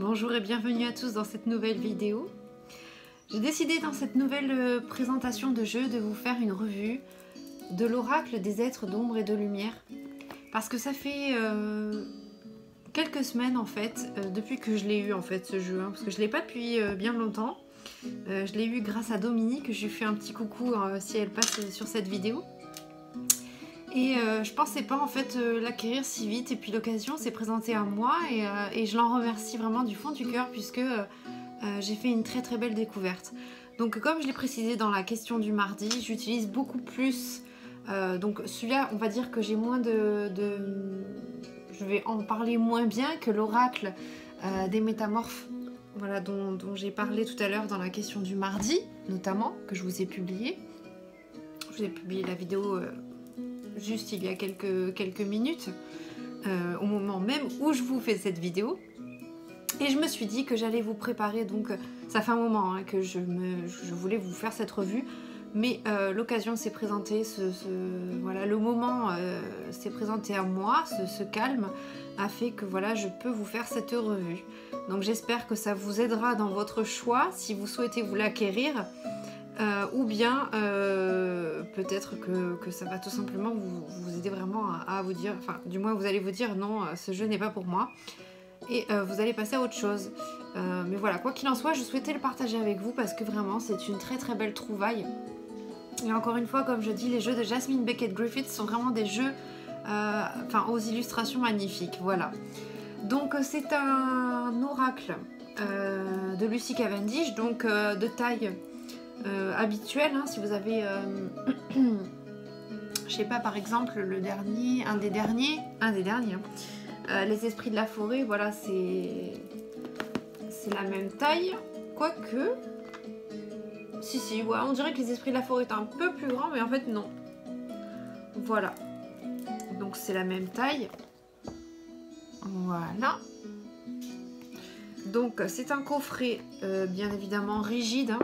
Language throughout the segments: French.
Bonjour et bienvenue à tous dans cette nouvelle vidéo. J'ai décidé dans cette nouvelle présentation de jeu de vous faire une revue de l'oracle des êtres d'ombre et de lumière. Parce que ça fait quelques semaines en fait, depuis que je l'ai eu en fait ce jeu, parce que je ne l'ai pas depuis bien longtemps. Je l'ai eu grâce à Dominique, je lui fais un petit coucou si elle passe sur cette vidéo. Et je pensais pas en fait l'acquérir si vite, et puis l'occasion s'est présentée à moi et je l'en remercie vraiment du fond du cœur puisque j'ai fait une très très belle découverte. Donc comme je l'ai précisé dans la question du mardi, j'utilise beaucoup plus, donc celui-là on va dire que j'ai moins je vais en parler moins bien que l'oracle des métamorphes, voilà, dont j'ai parlé tout à l'heure dans la question du mardi notamment, que je vous ai publié. Je vous ai publié la vidéo juste il y a quelques minutes, au moment même où je vous fais cette vidéo. Et je me suis dit que j'allais vous préparer, donc ça fait un moment que je voulais vous faire cette revue, mais l'occasion s'est présentée, voilà, le moment s'est présenté à moi, ce calme a fait que voilà, je peux vous faire cette revue. Donc j'espère que ça vous aidera dans votre choix si vous souhaitez vous l'acquérir. Ou bien peut-être que ça va tout simplement vous aider vraiment à vous dire, enfin du moins vous allez vous dire non, ce jeu n'est pas pour moi, et vous allez passer à autre chose. Mais voilà, quoi qu'il en soit, je souhaitais le partager avec vous parce que vraiment c'est une très très belle trouvaille. Et encore une fois, comme je dis, les jeux de Jasmine Beckett Griffiths sont vraiment des jeux aux illustrations magnifiques, voilà. Donc c'est un oracle de Lucy Cavendish, donc de taille habituel, si vous avez je sais pas, par exemple un des derniers les esprits de la forêt, voilà, c'est la même taille, quoique si ouais, on dirait que les esprits de la forêt est un peu plus grand, mais en fait non, voilà, donc c'est la même taille, voilà. Donc c'est un coffret bien évidemment rigide,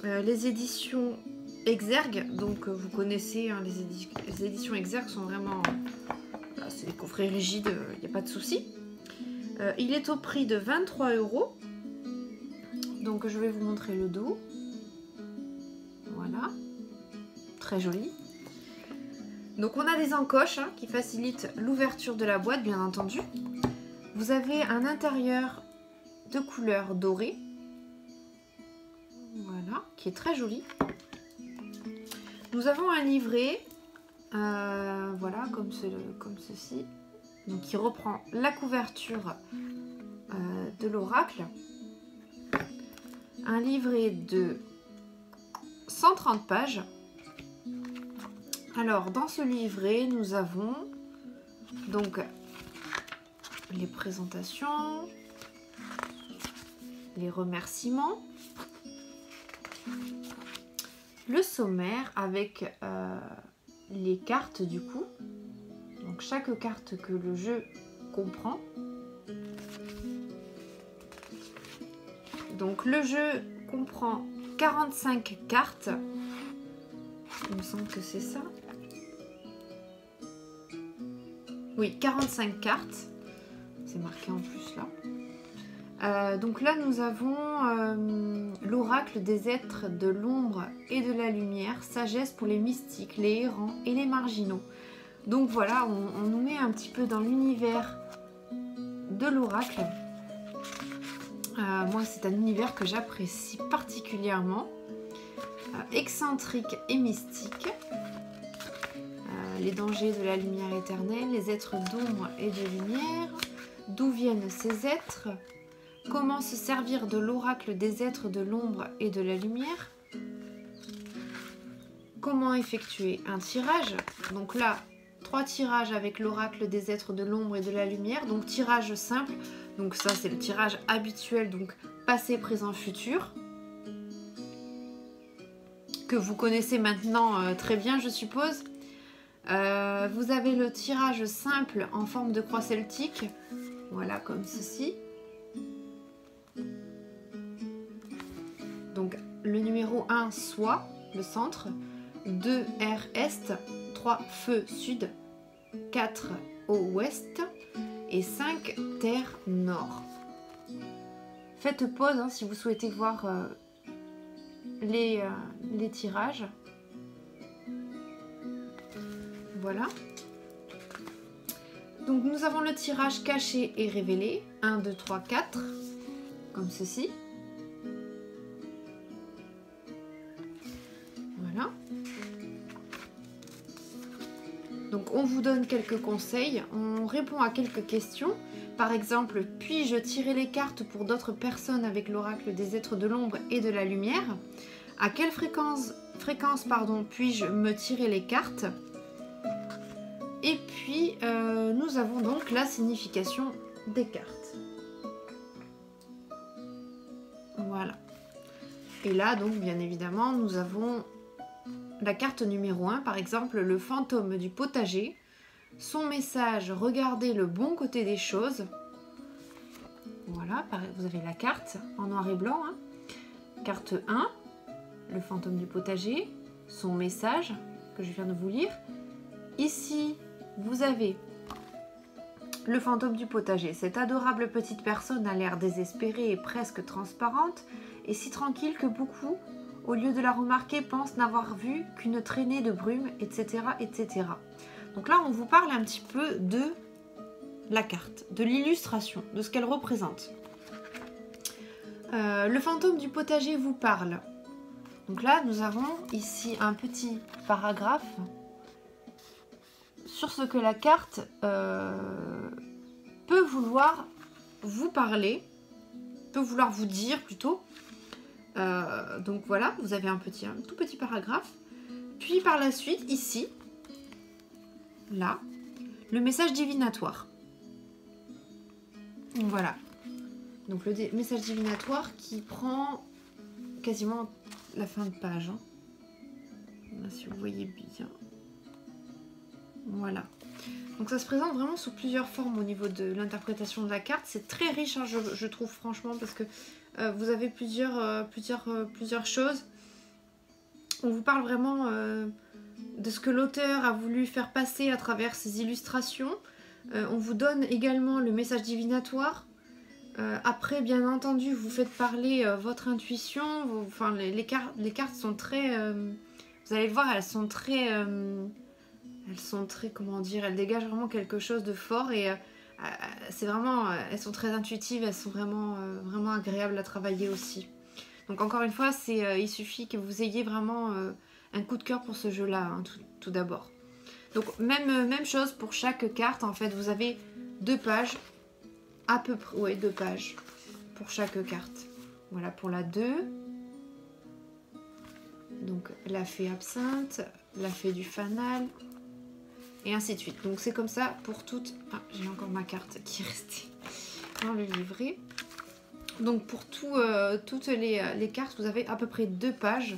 les éditions Exergue, donc vous connaissez, les éditions Exergue sont vraiment, c'est des coffrets rigides, il n'y a pas de souci. Il est au prix de 23 €. Donc je vais vous montrer le dos. Voilà, très joli. Donc on a des encoches qui facilitent l'ouverture de la boîte, bien entendu. Vous avez un intérieur de couleur dorée. Voilà, qui est très joli. Nous avons un livret, voilà, comme ceci, donc qui reprend la couverture de l'oracle. Un livret de 130 pages. Alors, dans ce livret, nous avons donc les présentations, les remerciements, le sommaire avec les cartes du coup, donc chaque carte que le jeu comprend. Donc le jeu comprend 45 cartes, il me semble que c'est ça. Oui, 45 cartes, c'est marqué en plus là. Donc là nous avons l'oracle des êtres de l'ombre et de la lumière, sagesse pour les mystiques, les errants et les marginaux. Donc voilà, on nous met un petit peu dans l'univers de l'oracle. Moi c'est un univers que j'apprécie particulièrement, excentrique et mystique. Les dangers de la lumière éternelle, les êtres d'ombre et de lumière, d'où viennent ces êtres? Comment se servir de l'oracle des êtres de l'ombre et de la lumière? Comment effectuer un tirage? Donc là, 3 tirages avec l'oracle des êtres de l'ombre et de la lumière. Donc tirage simple. Donc ça, c'est le tirage habituel, donc passé, présent, futur. Que vous connaissez maintenant très bien, je suppose. Vous avez le tirage simple en forme de croix celtique. Voilà, comme ceci. Donc le numéro 1 Soi, le centre, 2 R Est, 3 Feu Sud, 4 Au Ouest et 5 Terre Nord. faites pause hein, si vous souhaitez voir les tirages. Voilà. Donc nous avons le tirage caché et révélé. 1, 2, 3, 4. Comme ceci. Voilà. Donc on vous donne quelques conseils. On répond à quelques questions. Par exemple, puis-je tirer les cartes pour d'autres personnes avec l'oracle des êtres de l'ombre et de la lumière? À quelle fréquence puis-je me tirer les cartes? Et puis, nous avons donc la signification des cartes. Voilà. Et là, donc, bien évidemment, nous avons la carte numéro 1, par exemple, le fantôme du potager. Son message, regardez le bon côté des choses. Voilà, vous avez la carte en noir et blanc. Hein. Carte 1, le fantôme du potager. Son message, que je viens de vous lire. Ici, vous avez le fantôme du potager. Cette adorable petite personne a l'air désespérée et presque transparente, et si tranquille que beaucoup, au lieu de la remarquer, pensent n'avoir vu qu'une traînée de brume, etc., etc. Donc là, on vous parle un petit peu de la carte, de l'illustration, de ce qu'elle représente. Le fantôme du potager vous parle. Donc là, nous avons ici un petit paragraphe sur ce que la carte peut vouloir vous parler, peut vouloir vous dire plutôt. Donc voilà, vous avez un tout petit paragraphe. Puis par la suite, ici, là, le message divinatoire. Voilà. Donc le message divinatoire qui prend quasiment la fin de page. Hein. Là, si vous voyez bien. Voilà. Donc ça se présente vraiment sous plusieurs formes au niveau de l'interprétation de la carte. C'est très riche, hein, je trouve franchement, parce que vous avez plusieurs choses. On vous parle vraiment de ce que l'auteur a voulu faire passer à travers ses illustrations. On vous donne également le message divinatoire. Après, bien entendu, vous faites parler votre intuition. Enfin, les cartes sont très... vous allez le voir, elles sont très, comment dire, elles dégagent vraiment quelque chose de fort. Et c'est vraiment... elles sont très intuitives, elles sont vraiment, vraiment agréables à travailler aussi. Donc encore une fois, il suffit que vous ayez vraiment un coup de cœur pour ce jeu-là, hein, tout d'abord. Donc même chose pour chaque carte, en fait, vous avez 2 pages. À peu près, ouais, 2 pages pour chaque carte. Voilà pour la 2. Donc la fée absinthe, la fée du fanal, et ainsi de suite. Donc c'est comme ça pour toutes. Ah, j'ai encore ma carte qui est restée dans le livret. Donc pour toutes les cartes, vous avez à peu près 2 pages.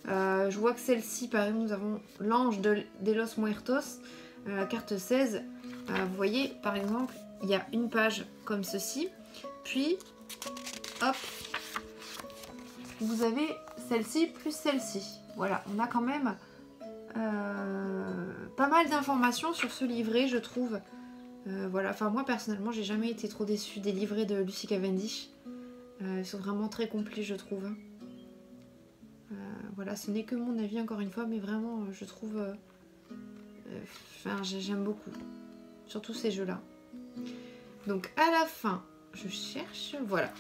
Je vois que celle-ci, par exemple, nous avons l'ange de los muertos, la carte 16. Vous voyez, par exemple, il y a une page comme ceci, puis hop, vous avez celle-ci plus celle-ci. Voilà, on a quand même pas mal d'informations sur ce livret, je trouve. Voilà, enfin moi personnellement, j'ai jamais été trop déçue des livrets de Lucy Cavendish. Ils sont vraiment très complets, je trouve. Voilà, ce n'est que mon avis encore une fois, mais vraiment, je trouve, j'aime beaucoup, surtout ces jeux-là. Donc à la fin, je cherche, voilà.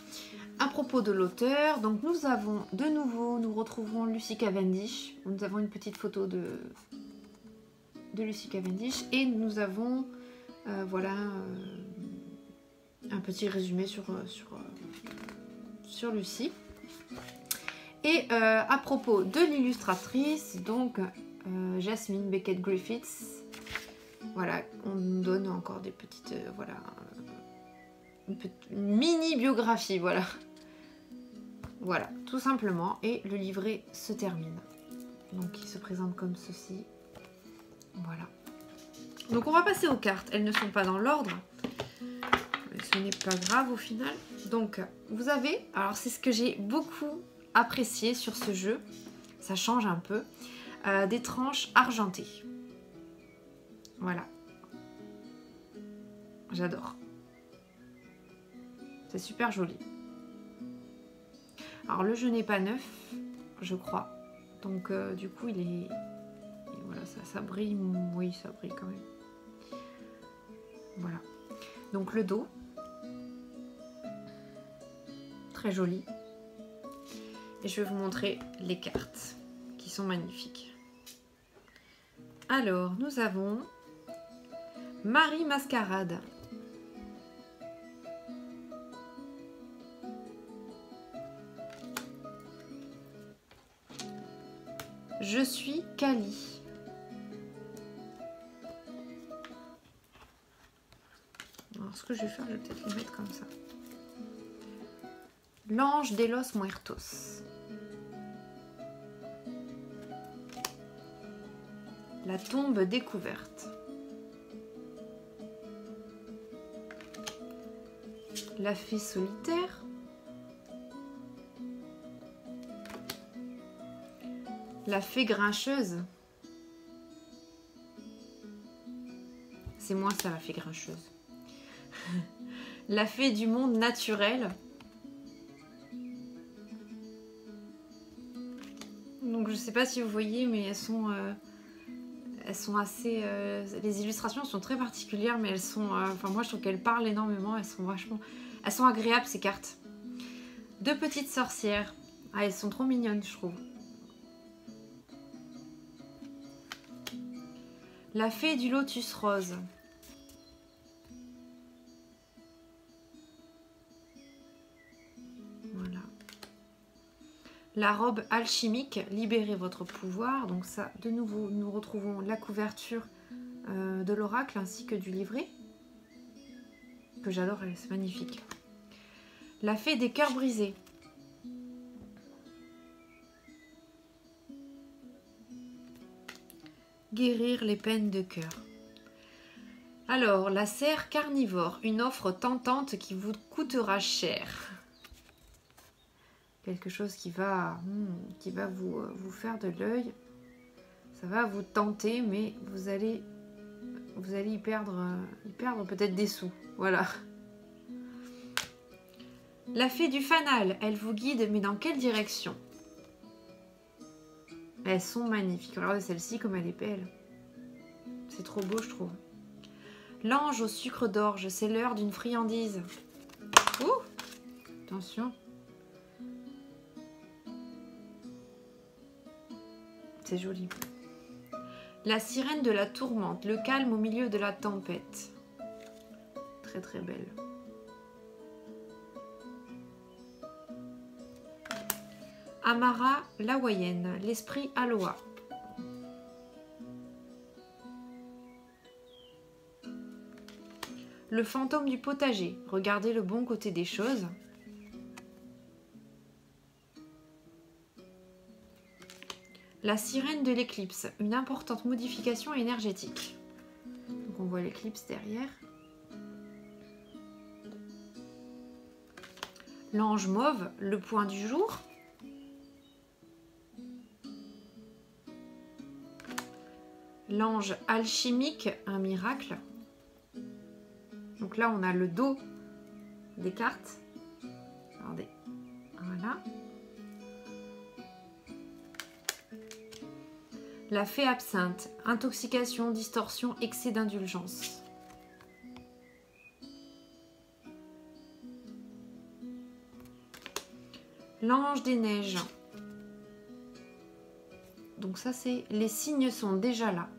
À propos de l'auteur, donc nous avons de nouveau, nous retrouvons Lucy Cavendish. Nous avons une petite photo de Lucy Cavendish et nous avons, voilà, un petit résumé sur Lucy. Et à propos de l'illustratrice, donc Jasmine Beckett Griffiths, voilà, on nous donne encore des petites, voilà, une mini biographie, voilà. Voilà, tout simplement. Et le livret se termine. Donc il se présente comme ceci. Voilà. Donc on va passer aux cartes. Elles ne sont pas dans l'ordre. Ce n'est pas grave au final. Donc vous avez, alors c'est ce que j'ai beaucoup apprécié sur ce jeu. Ça change un peu. Des tranches argentées. Voilà. J'adore. C'est super joli. Alors le jeu n'est pas neuf, je crois. Donc du coup il est... Et voilà, ça brille, oui ça brille quand même. Voilà. Donc le dos. Très joli. Et je vais vous montrer les cartes qui sont magnifiques. Alors nous avons Marie Mascarade. Je suis Kali. Alors ce que je vais faire, je vais peut-être les mettre comme ça. L'ange de los muertos. La tombe découverte. La fée solitaire. La fée grincheuse. C'est moi ça, la fée grincheuse. La fée du monde naturel. Donc je sais pas si vous voyez, mais elles sont assez... les illustrations sont très particulières, mais elles sont... Enfin moi je trouve qu'elles parlent énormément, elles sont vachement... Elles sont agréables ces cartes. Deux petites sorcières. Ah, elles sont trop mignonnes je trouve. La fée du lotus rose. Voilà. La robe alchimique, libérez votre pouvoir. Donc ça, de nouveau, nous retrouvons la couverture de l'oracle ainsi que du livret. Que j'adore, c'est magnifique. La fée des cœurs brisés. Guérir les peines de cœur. Alors, la serre carnivore, une offre tentante qui vous coûtera cher. Quelque chose qui va vous faire de l'œil. Ça va vous tenter, mais vous allez y perdre peut-être des sous. Voilà. La fée du fanal, elle vous guide, mais dans quelle direction? Elles sont magnifiques. Regardez celle-ci comme elle est belle. C'est trop beau, je trouve. L'ange au sucre d'orge, c'est l'heure d'une friandise. Ouh! Attention. C'est joli. La sirène de la tourmente, le calme au milieu de la tempête. Très très belle. Amara l'hawaïenne, l'esprit aloha. Le fantôme du potager, regardez le bon côté des choses. La sirène de l'éclipse, une importante modification énergétique. Donc on voit l'éclipse derrière. L'ange mauve, le point du jour. L'ange alchimique, un miracle. Donc là, on a le dos des cartes. Regardez. Voilà. La fée absinthe, intoxication, distorsion, excès d'indulgence. L'ange des neiges. Donc ça, c'est... Les signes sont déjà là.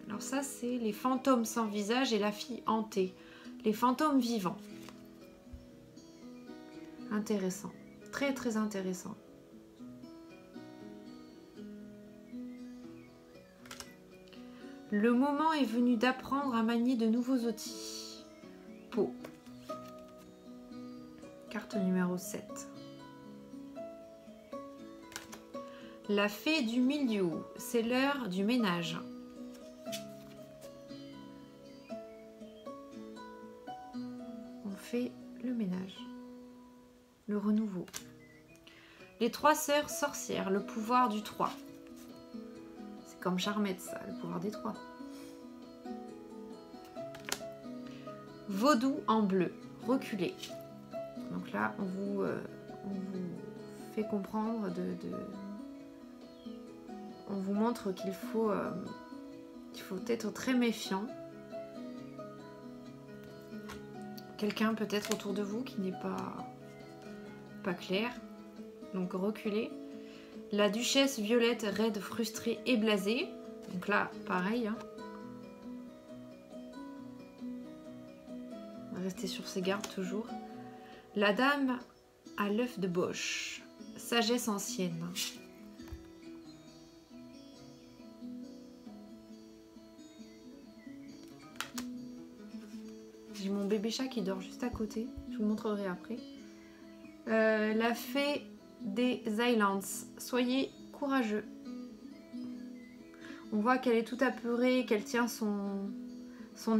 Alors ça, c'est les fantômes sans visage et la fille hantée. Les fantômes vivants. Intéressant. Très, très intéressant. Le moment est venu d'apprendre à manier de nouveaux outils. Peau. Carte numéro 7. La fée du milieu, c'est l'heure du ménage. On fait le ménage, le renouveau. Les trois sœurs sorcières, le pouvoir du 3. C'est comme Charmette, ça, le pouvoir des 3. Vaudou en bleu, reculer. Donc là, on vous fait comprendre on vous montre qu'il faut être très méfiant. Quelqu'un peut-être autour de vous qui n'est pas clair. Donc reculez. La duchesse Violette, raide, frustrée et blasée. Donc là, pareil. Hein. Restez sur ses gardes toujours. La dame à l'œuf de Bosch. Sagesse ancienne. J'ai mon bébé chat qui dort juste à côté. Je vous montrerai après. La fée des Islands. Soyez courageux. On voit qu'elle est toute apeurée, qu'elle tient son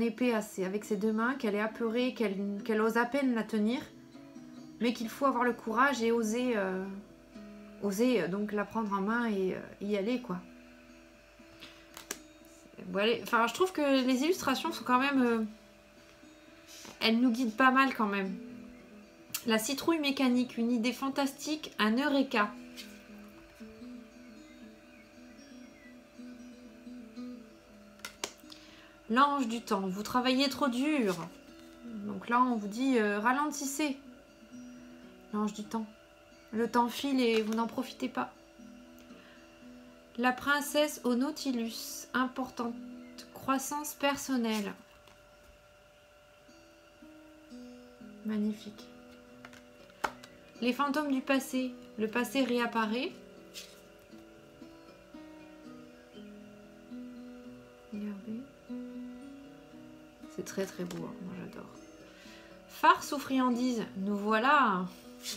épée avec ses 2 mains, qu'elle est apeurée, qu'elle ose à peine la tenir, mais qu'il faut avoir le courage et oser donc la prendre en main et y aller, quoi. Voilà. Enfin, je trouve que les illustrations sont quand même... elles nous guident pas mal quand même. La citrouille mécanique, une idée fantastique, un eureka. L'ange du temps, vous travaillez trop dur. Donc là, on vous dit ralentissez. L'ange du temps. Le temps file et vous n'en profitez pas. La princesse au Nautilus, importante croissance personnelle. Magnifique. Les fantômes du passé, le passé réapparaît. Regardez. C'est très très beau, hein. Moi j'adore. Farce ou friandise, nous voilà.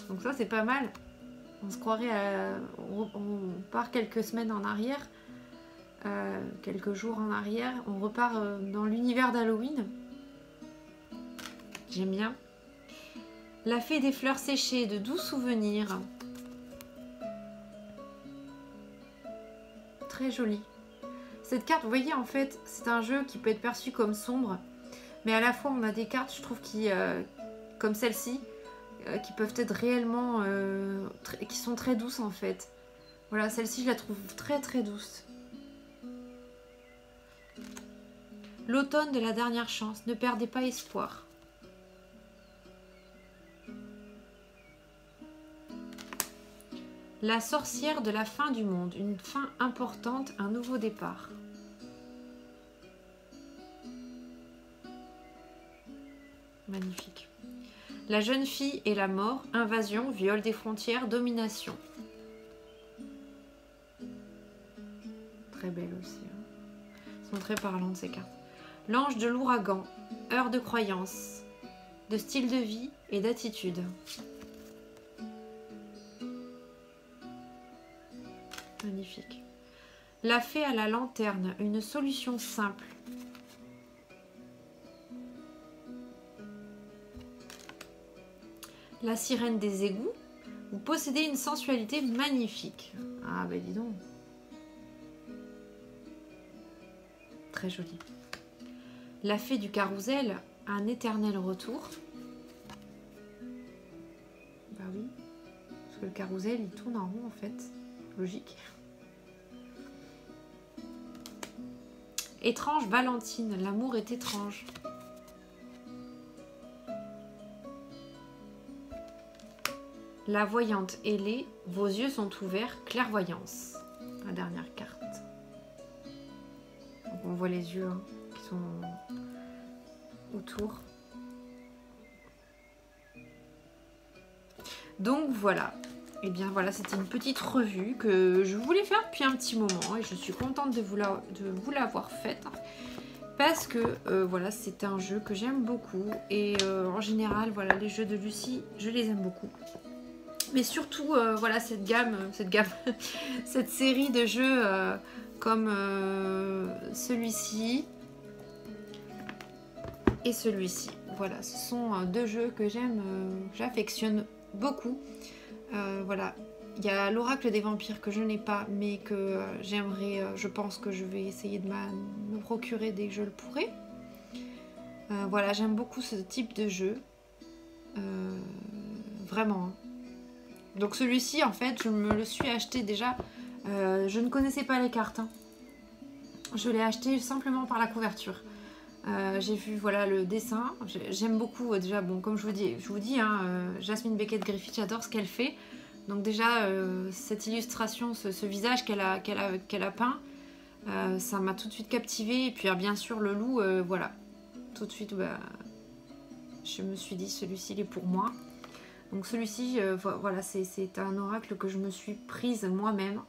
Donc ça c'est pas mal. On se croirait on part quelques semaines en arrière, quelques jours en arrière. On repart dans l'univers d'Halloween. J'aime bien. La fée des fleurs séchées, de doux souvenirs. Très joli. Cette carte, vous voyez, en fait, c'est un jeu qui peut être perçu comme sombre, mais à la fois, on a des cartes, je trouve, comme celle-ci, qui peuvent être réellement... qui sont très douces, en fait. Voilà, celle-ci, je la trouve très, très douce. L'automne de la dernière chance. Ne perdez pas espoir. La sorcière de la fin du monde. Une fin importante, un nouveau départ. Magnifique. La jeune fille et la mort. Invasion, viol des frontières, domination. Très belle aussi. Hein. Elles sont très parlantes ces cartes. L'ange de l'ouragan. Heure de croyance. De style de vie et d'attitude. Magnifique. La fée à la lanterne, une solution simple. La sirène des égouts, vous possédez une sensualité magnifique. Ah ben dis donc. Très joli. La fée du carrousel, un éternel retour. Bah oui, parce que le carrousel il tourne en rond en fait. Logique. Étrange Valentine, l'amour est étrange. La voyante ailée, vos yeux sont ouverts, clairvoyance. La dernière carte. Donc on voit les yeux hein, qui sont autour. Donc voilà. Et bien voilà, c'était une petite revue que je voulais faire depuis un petit moment et je suis contente de vous l'avoir faite parce que voilà, c'est un jeu que j'aime beaucoup et en général, voilà, les jeux de Lucie, je les aime beaucoup. Mais surtout, voilà, cette série de jeux comme celui-ci et celui-ci. Voilà, ce sont 2 jeux que j'affectionne beaucoup. Voilà, il y a l'oracle des vampires que je n'ai pas, mais que j'aimerais, je pense que je vais essayer de me procurer dès que je le pourrai. Voilà, j'aime beaucoup ce type de jeu. vraiment. Donc celui-ci, en fait, je me le suis acheté déjà. Je ne connaissais pas les cartes. Hein. Je l'ai acheté simplement par la couverture. J'ai vu voilà le dessin. J'aime beaucoup déjà. Bon, comme je vous dis, hein, Jasmine Beckett-Griffith, j'adore ce qu'elle fait. Donc déjà cette illustration, ce visage qu'elle a peint, ça m'a tout de suite captivée. Et puis bien sûr le loup, voilà, tout de suite, je me suis dit celui-ci il est pour moi. Donc celui-ci, voilà, c'est un oracle que je me suis prise moi-même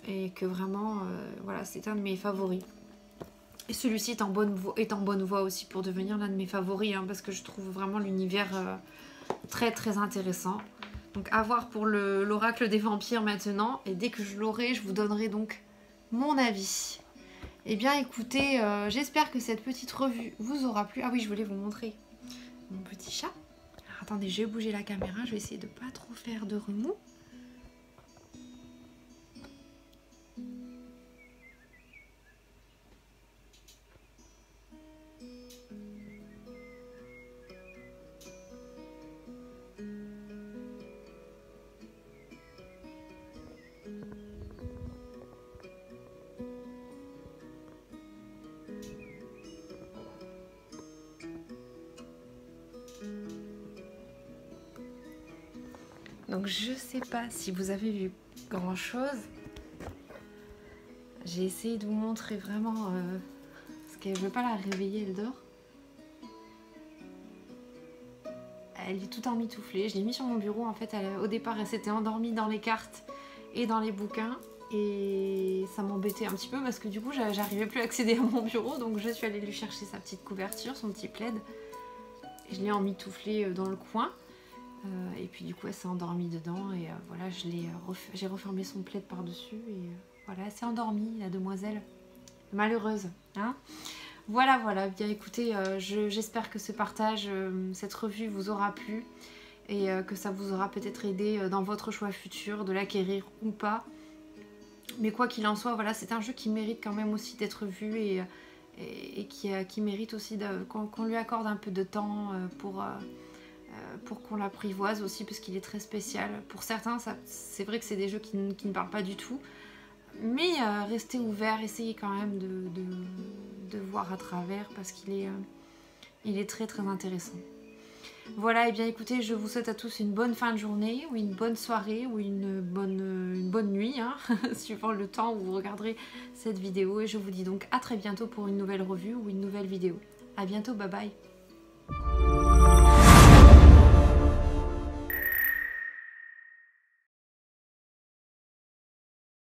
et que vraiment, voilà, c'est un de mes favoris. Et celui-ci est en bonne voie aussi pour devenir l'un de mes favoris, hein, parce que je trouve vraiment l'univers très très intéressant. Donc à voir pour l'oracle des vampires maintenant, et dès que je l'aurai, je vous donnerai donc mon avis. Eh bien écoutez, j'espère que cette petite revue vous aura plu. Ah oui, je voulais vous montrer mon petit chat. Alors, attendez, je vais bouger la caméra, je vais essayer de pas trop faire de remous. Donc je sais pas si vous avez vu grand chose. J'ai essayé de vous montrer vraiment parce que je ne veux pas la réveiller, elle dort. Elle est tout emmitouflée. Je l'ai mis sur mon bureau en fait. Au départ elle s'était endormie dans les cartes et dans les bouquins. Et ça m'embêtait un petit peu parce que du coup j'arrivais plus à accéder à mon bureau. Donc je suis allée lui chercher sa petite couverture, son petit plaid. Et je l'ai emmitouflée dans le coin. Et puis du coup elle s'est endormie dedans et voilà, j'ai refermé son plaid par-dessus et voilà, elle s'est endormie, la demoiselle malheureuse, hein. Voilà, bien écoutez, j'espère que ce partage, cette revue vous aura plu et que ça vous aura peut-être aidé dans votre choix futur de l'acquérir ou pas. Mais quoi qu'il en soit, voilà, c'est un jeu qui mérite quand même aussi d'être vu et qui mérite aussi qu'on lui accorde un peu de temps pour qu'on l'apprivoise aussi, parce qu'il est très spécial. Pour certains, c'est vrai que c'est des jeux qui ne parlent pas du tout, mais restez ouverts, essayez quand même de voir à travers, parce qu'il est très très intéressant. Voilà, et bien écoutez, je vous souhaite à tous une bonne fin de journée, ou une bonne soirée, ou une bonne nuit, hein, suivant le temps où vous regarderez cette vidéo, et je vous dis donc à très bientôt pour une nouvelle revue ou une nouvelle vidéo. À bientôt, bye bye.